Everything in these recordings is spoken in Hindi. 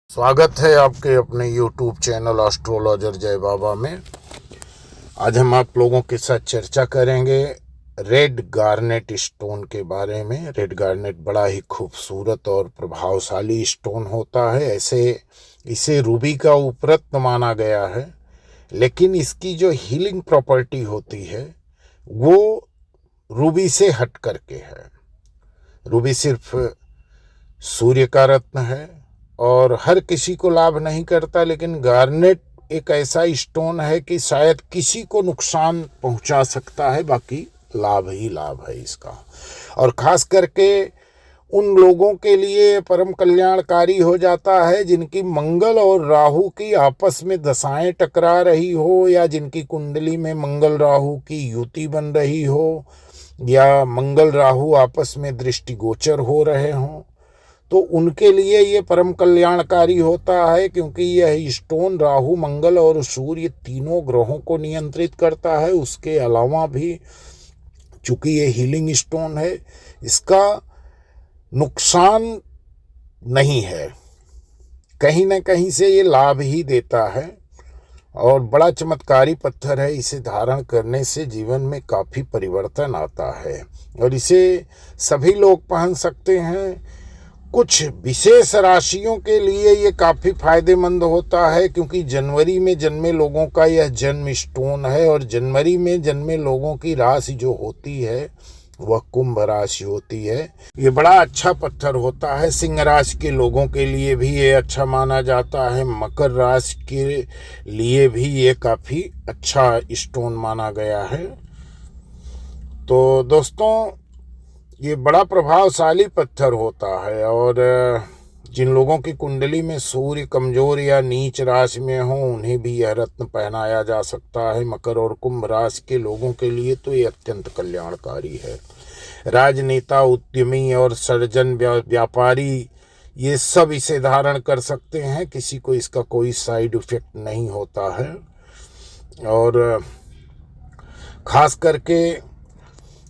स्वागत है आपके अपने YouTube चैनल एस्ट्रोलॉजर जय बाबा में। आज हम आप लोगों के साथ चर्चा करेंगे रेड गार्नेट स्टोन के बारे में। रेड गार्नेट बड़ा ही खूबसूरत और प्रभावशाली स्टोन होता है। ऐसे इसे रूबी का उपरत्न माना गया है, लेकिन इसकी जो हीलिंग प्रॉपर्टी होती है वो रूबी से हट करके है। रूबी सिर्फ सूर्य का रत्न है और हर किसी को लाभ नहीं करता, लेकिन गार्नेट एक ऐसा स्टोन है कि शायद किसी को नुकसान पहुंचा सकता है, बाकी लाभ ही लाभ है इसका। और खास करके उन लोगों के लिए परम कल्याणकारी हो जाता है जिनकी मंगल और राहु की आपस में दशाएं टकरा रही हो, या जिनकी कुंडली में मंगल राहु की युति बन रही हो, या मंगल राहु आपस में दृष्टिगोचर हो रहे हों। तो उनके लिए ये परम कल्याणकारी होता है, क्योंकि यह स्टोन राहु, मंगल और सूर्य तीनों ग्रहों को नियंत्रित करता है। उसके अलावा भी चूंकि ये हीलिंग स्टोन है, इसका नुकसान नहीं है, कहीं ना कहीं से ये लाभ ही देता है। और बड़ा चमत्कारी पत्थर है। इसे धारण करने से जीवन में काफ़ी परिवर्तन आता है और इसे सभी लोग पहन सकते हैं। कुछ विशेष राशियों के लिए ये काफ़ी फायदेमंद होता है, क्योंकि जनवरी में जन्मे लोगों का यह जन्म स्टोन है, और जनवरी में जन्मे लोगों की राशि जो होती है वह कुंभ राशि होती है। ये बड़ा अच्छा पत्थर होता है। सिंह राशि के लोगों के लिए भी ये अच्छा माना जाता है। मकर राशि के लिए भी ये काफ़ी अच्छा स्टोन माना गया है। तो दोस्तों, ये बड़ा प्रभावशाली पत्थर होता है, और जिन लोगों की कुंडली में सूर्य कमजोर या नीच राशि में हो उन्हें भी यह रत्न पहनाया जा सकता है। मकर और कुंभ राशि के लोगों के लिए तो ये अत्यंत कल्याणकारी है। राजनेता, उद्यमी और सर्जन, व्यापारी, ये सब इसे धारण कर सकते हैं। किसी को इसका कोई साइड इफेक्ट नहीं होता है। और खास करके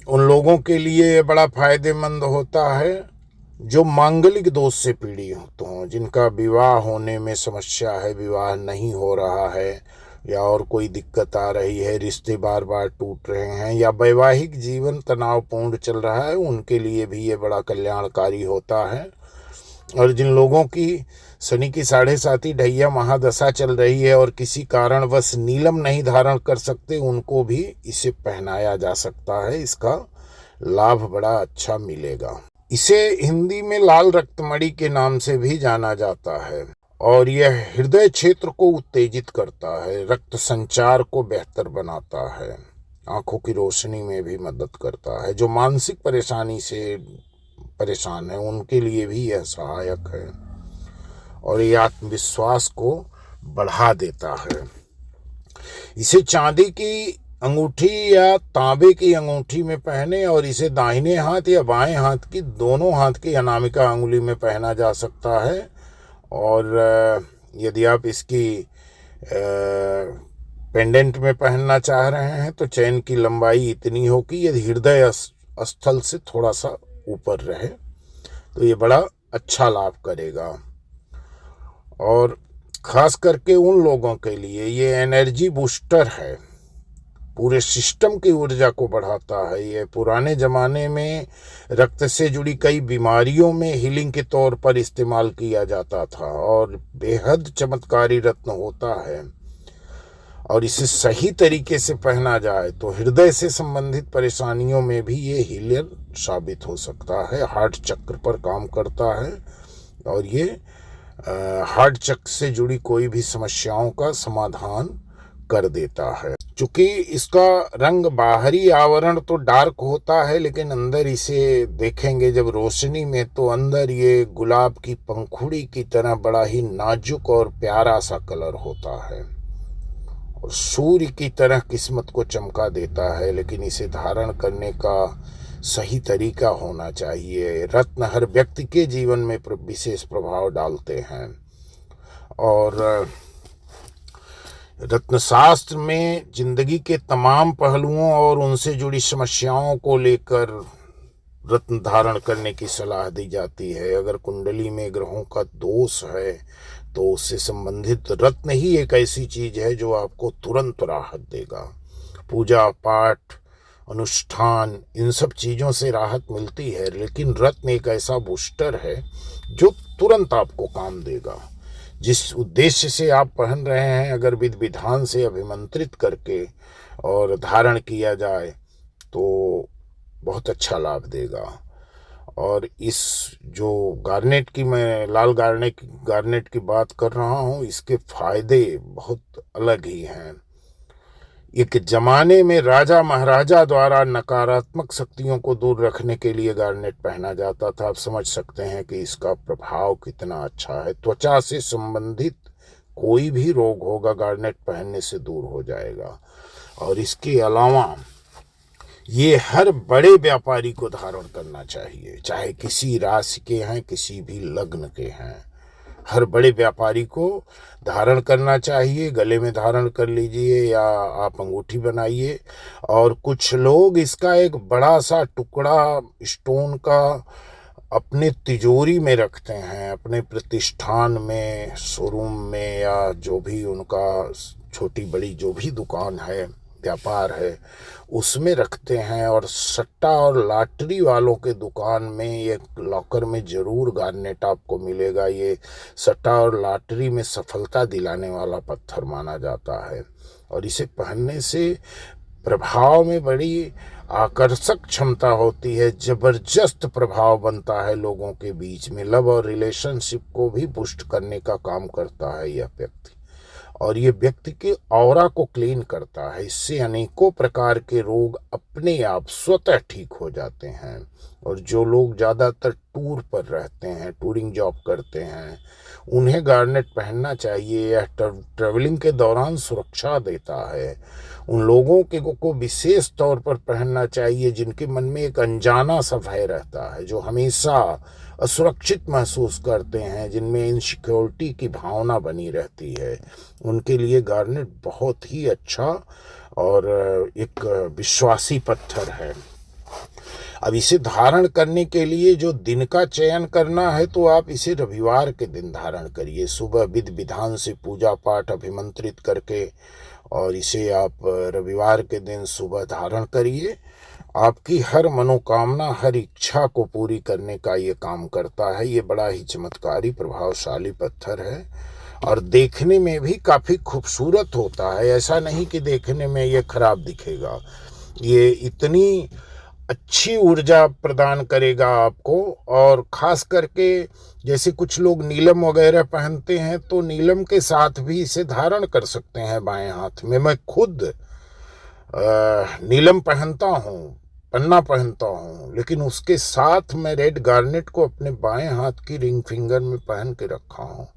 उन लोगों के लिए ये बड़ा फायदेमंद होता है जो मांगलिक दोष से पीड़ित हों, जिनका विवाह होने में समस्या है, विवाह नहीं हो रहा है, या और कोई दिक्कत आ रही है, रिश्ते बार बार टूट रहे हैं, या वैवाहिक जीवन तनावपूर्ण चल रहा है, उनके लिए भी ये बड़ा कल्याणकारी होता है। और जिन लोगों की शनि की 7.5 ढैया महादशा चल रही है और किसी कारणवश नीलम नहीं धारण कर सकते, उनको भी इसे पहनाया जा सकता है। इसका लाभ बड़ा अच्छा मिलेगा। इसे हिंदी में लाल रक्तमणि के नाम से भी जाना जाता है, और यह हृदय क्षेत्र को उत्तेजित करता है, रक्त संचार को बेहतर बनाता है, आंखों की रोशनी में भी मदद करता है। जो मानसिक परेशानी से परेशान है उनके लिए भी यह सहायक है, और ये आत्मविश्वास को बढ़ा देता है। इसे चांदी की अंगूठी या तांबे की अंगूठी में पहने, और इसे दाहिने हाथ या बाएं हाथ की, दोनों हाथ की अनामिका अंगुली में पहना जा सकता है। और यदि आप इसकी पेंडेंट में पहनना चाह रहे हैं तो चैन की लंबाई इतनी हो कि यदि हृदय स्थल से थोड़ा सा ऊपर रहे, तो ये बड़ा अच्छा लाभ करेगा। और खास करके उन लोगों के लिए ये एनर्जी बूस्टर है, पूरे सिस्टम की ऊर्जा को बढ़ाता है। ये पुराने ज़माने में रक्त से जुड़ी कई बीमारियों में हीलिंग के तौर पर इस्तेमाल किया जाता था, और बेहद चमत्कारी रत्न होता है। और इसे सही तरीके से पहना जाए तो हृदय से संबंधित परेशानियों में भी ये हीलर साबित हो सकता है। हार्ट चक्र पर काम करता है, और ये हार्ट चक्र से जुड़ी कोई भी समस्याओं का समाधान कर देता है। चूंकि इसका रंग बाहरी आवरण तो डार्क होता है, लेकिन अंदर इसे देखेंगे जब रोशनी में, तो अंदर ये गुलाब की पंखुड़ी की तरह बड़ा ही नाजुक और प्यारा सा कलर होता है, और सूर्य की तरह किस्मत को चमका देता है। लेकिन इसे धारण करने का सही तरीका होना चाहिए। रत्न हर व्यक्ति के जीवन में विशेष प्रभाव डालते हैं, और रत्नशास्त्र में जिंदगी के तमाम पहलुओं और उनसे जुड़ी समस्याओं को लेकर रत्न धारण करने की सलाह दी जाती है। अगर कुंडली में ग्रहों का दोष है तो उससे संबंधित रत्न ही एक ऐसी चीज है जो आपको तुरंत राहत देगा। पूजा पाठ अनुष्ठान इन सब चीज़ों से राहत मिलती है, लेकिन रत्न एक ऐसा बूस्टर है जो तुरंत आपको काम देगा। जिस उद्देश्य से आप पहन रहे हैं, अगर विधि विधान से अभिमंत्रित करके और धारण किया जाए तो बहुत अच्छा लाभ देगा। और इस जो गार्नेट की, मैं लाल गार्नेट की बात कर रहा हूँ, इसके फायदे बहुत अलग ही हैं। एक जमाने में राजा महाराजा द्वारा नकारात्मक शक्तियों को दूर रखने के लिए गार्नेट पहना जाता था। आप समझ सकते हैं कि इसका प्रभाव कितना अच्छा है। त्वचा से संबंधित कोई भी रोग होगा गार्नेट पहनने से दूर हो जाएगा। और इसके अलावा ये हर बड़े व्यापारी को धारण करना चाहिए, चाहे किसी राशि के हैं, किसी भी लग्न के हैं। हर बड़े व्यापारी को धारण करना चाहिए। गले में धारण कर लीजिए या आप अंगूठी बनाइए। और कुछ लोग इसका एक बड़ा सा टुकड़ा स्टोन का अपने तिजोरी में रखते हैं, अपने प्रतिष्ठान में, शोरूम में, या जो भी उनका छोटी बड़ी जो भी दुकान है, व्यापार है, उसमें रखते हैं। और सट्टा और लॉटरी वालों के दुकान में एक लॉकर में ज़रूर गार्नेट आपको मिलेगा। ये सट्टा और लॉटरी में सफलता दिलाने वाला पत्थर माना जाता है। और इसे पहनने से प्रभाव में बड़ी आकर्षक क्षमता होती है, जबरदस्त प्रभाव बनता है लोगों के बीच में। लव और रिलेशनशिप को भी बूस्ट करने का काम करता है यह व्यक्ति। और ये व्यक्ति के ऑरा को क्लीन करता है। इससे अनेकों प्रकार के रोग अपने आप स्वतः ठीक हो जाते हैं। और जो लोग ज़्यादातर टूर पर रहते हैं, टूरिंग जॉब करते हैं, उन्हें गार्नेट पहनना चाहिए। यह ट्रैवलिंग के दौरान सुरक्षा देता है। उन लोगों को विशेष तौर पर पहनना चाहिए जिनके मन में एक अनजाना सा भय रहता है, जो हमेशा असुरक्षित महसूस करते हैं, जिनमें इनसिक्योरिटी की भावना बनी रहती है। उनके लिए गार्नेट बहुत ही अच्छा और एक विश्वासी पत्थर है। अब इसे धारण करने के लिए जो दिन का चयन करना है, तो आप इसे रविवार के दिन धारण करिए। सुबह विधि विधान से पूजा पाठ अभिमंत्रित करके, और इसे आप रविवार के दिन सुबह धारण करिए। आपकी हर मनोकामना, हर इच्छा को पूरी करने का ये काम करता है। ये बड़ा ही चमत्कारी प्रभावशाली पत्थर है और देखने में भी काफ़ी खूबसूरत होता है। ऐसा नहीं कि देखने में ये खराब दिखेगा। ये इतनी अच्छी ऊर्जा प्रदान करेगा आपको। और ख़ास करके जैसे कुछ लोग नीलम वगैरह पहनते हैं, तो नीलम के साथ भी इसे धारण कर सकते हैं बाएं हाथ में। मैं खुद नीलम पहनता हूँ, पन्ना पहनता हूँ, लेकिन उसके साथ मैं रेड गार्नेट को अपने बाएं हाथ की रिंग फिंगर में पहन के रखा हूँ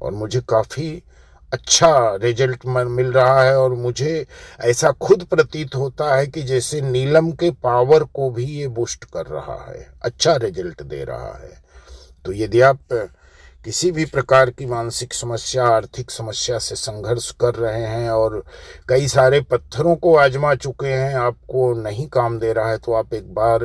और मुझे काफ़ी अच्छा रिजल्ट मिल रहा है। और मुझे ऐसा खुद प्रतीत होता है कि जैसे नीलम के पावर को भी ये बूस्ट कर रहा है, अच्छा रिजल्ट दे रहा है। तो यदि आप किसी भी प्रकार की मानसिक समस्या, आर्थिक समस्या से संघर्ष कर रहे हैं और कई सारे पत्थरों को आजमा चुके हैं, आपको नहीं काम दे रहा है, तो आप एक बार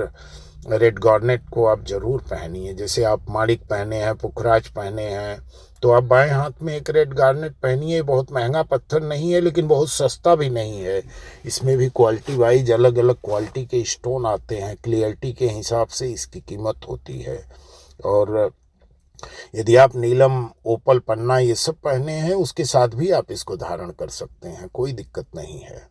रेड गार्नेट को आप ज़रूर पहनिए। जैसे आप माणिक पहने हैं, पुखराज पहने हैं, तो आप बाएं हाथ में एक रेड गार्नेट पहनिए। बहुत महंगा पत्थर नहीं है, लेकिन बहुत सस्ता भी नहीं है। इसमें भी क्वालिटी वाइज अलग अलग क्वालिटी के स्टोन आते हैं, क्लियरिटी के हिसाब से इसकी कीमत होती है। और यदि आप नीलम, ओपल, पन्ना ये सब पहने हैं, उसके साथ भी आप इसको धारण कर सकते हैं, कोई दिक्कत नहीं है।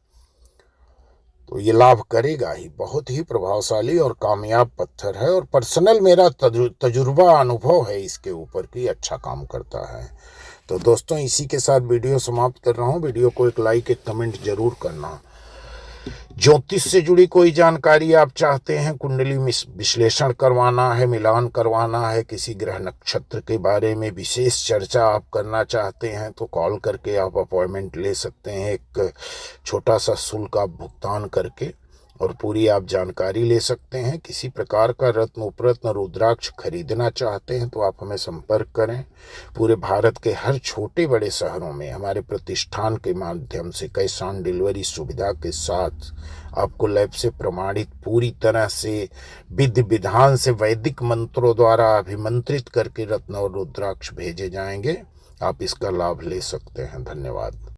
तो ये लाभ करेगा ही। बहुत ही प्रभावशाली और कामयाब पत्थर है और पर्सनल मेरा तजुर्बा, अनुभव है इसके ऊपर कि अच्छा काम करता है। तो दोस्तों, इसी के साथ वीडियो समाप्त कर रहा हूँ। वीडियो को एक लाइक, एक कमेंट जरूर करना। ज्योतिष से जुड़ी कोई जानकारी आप चाहते हैं, कुंडली विश्लेषण करवाना है, मिलान करवाना है, किसी ग्रह नक्षत्र के बारे में विशेष चर्चा आप करना चाहते हैं, तो कॉल करके आप अपॉइंटमेंट ले सकते हैं। एक छोटा सा शुल्क आप भुगतान करके और पूरी आप जानकारी ले सकते हैं। किसी प्रकार का रत्न, उपरत्न, रुद्राक्ष खरीदना चाहते हैं तो आप हमें संपर्क करें। पूरे भारत के हर छोटे बड़े शहरों में हमारे प्रतिष्ठान के माध्यम से कैश ऑन डिलीवरी सुविधा के साथ आपको लैब से प्रमाणित, पूरी तरह से विधि विधान से वैदिक मंत्रों द्वारा अभिमंत्रित करके रत्न और रुद्राक्ष भेजे जाएंगे। आप इसका लाभ ले सकते हैं। धन्यवाद।